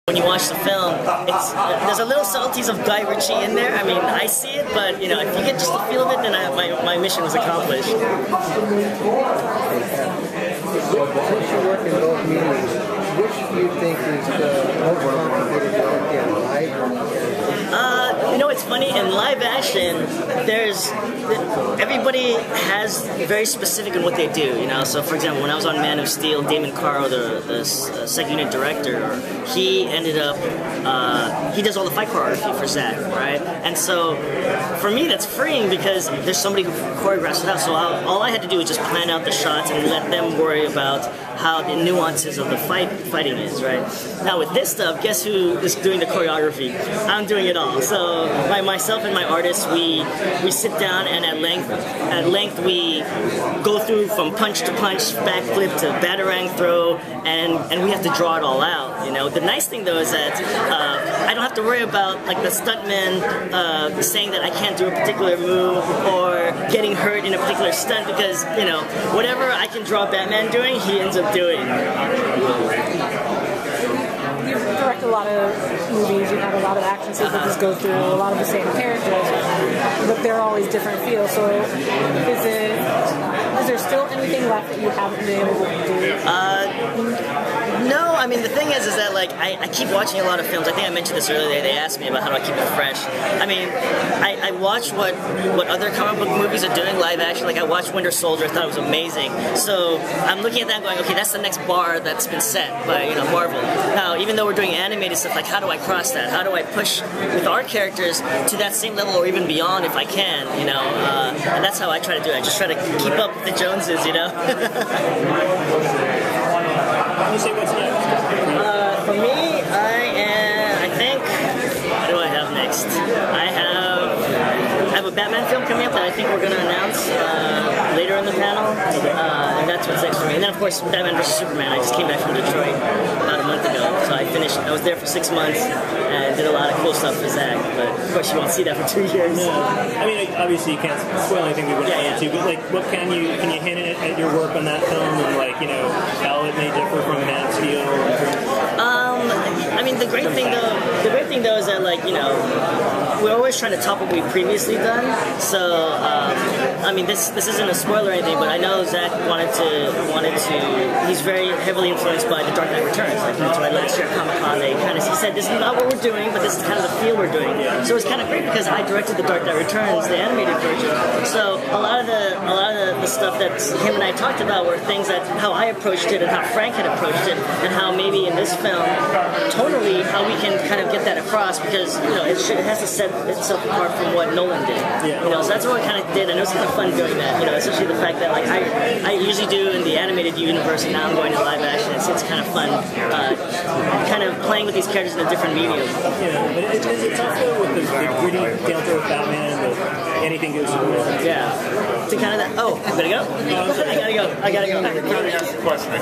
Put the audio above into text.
When you watch the film, there's a little subtleties of Guy Ritchie in there. I mean, I see it, but you know, if you get just the feel of it, then my mission was accomplished. Since you work in both mediums, which do you think is the most complicated to work in, live or you know, it's funny, in live action, everybody has very specific in what they do, you know. So for example, when I was on Man of Steel, Damon Caro, the second unit director, he ended up, he does all the fight choreography for Zack, right? And so for me, that's freeing because there's somebody who choreographs it out. So all I had to do was just plan out the shots and let them worry about how the nuances of the fighting is, right? Now with this stuff, guess who is doing the choreography? I'm doing it all. So myself and my artists, we sit down and at length we go through from punch to punch, backflip to batarang throw, and we have to draw it all out. You know, the nice thing though is that I don't have to worry about like the stuntman saying that I can't do a particular move or getting hurt in a particular stunt because you know whatever I can draw Batman doing, he ends up doing. You direct a lot of movies, you have a lot of action sequences go through a lot of the same characters, but they're always different feels. So is there still anything left that you haven't been able to do? No, I mean the thing is that like I keep watching a lot of films. I think I mentioned this earlier. They asked me about how do I keep it fresh. I mean, I watch what other comic book movies are doing live action. Like I watched Winter Soldier. I thought it was amazing. So I'm looking at that going, okay, that's the next bar that's been set by Marvel. Now, even though we're doing animated stuff, like how do I cross that? How do I push with our characters to that same level or even beyond if I can? You know, and that's how I try to do it. I just try to keep up with the Joneses. You know. What's next? For me, I think, what do I have next? I have a Batman film coming up that I think we're going to announce later in the panel, and that's what's next for me. And then of course, Batman vs. Superman. I just came back from Detroit about a month ago, so I was there for 6 months and did a lot of cool stuff for Zack, but of course you won't see that for 2 years. No. I mean, obviously you can't spoil anything we wouldn't want to, but like, what can you hint at your work on that film and like, you know, how it may differ from Man of Steel? I mean, the great thing though is that like, you know, we're always trying to top what we've previously done. So, I mean, this isn't a spoiler or anything, but I know Zack wanted to. He's very heavily influenced by The Dark Knight Returns. Like that's why last year at Comic-Con, he said this is not what we're doing, but this is kind of the feel we're doing. So it's kind of great because I directed The Dark Knight Returns, the animated version. So a lot of the stuff that him and I talked about were things that how I approached it and how Frank had approached it, and how maybe in this film, tonally, how we can kind of get that across because you know it has to set itself apart from what Nolan did. Yeah. You know, so that's what I kind of did, and it was kind of fun doing that. You know, especially the fact that like I usually do in the animated universe, and now I'm going to live action. It's kind of fun, kind of playing with these characters in a different medium. Yeah, but is it tough though with the gritty down-to-earth Batman and anything goes Superman? Yeah. To kind of that. Oh, I gotta go. I gotta go. Let me ask a question.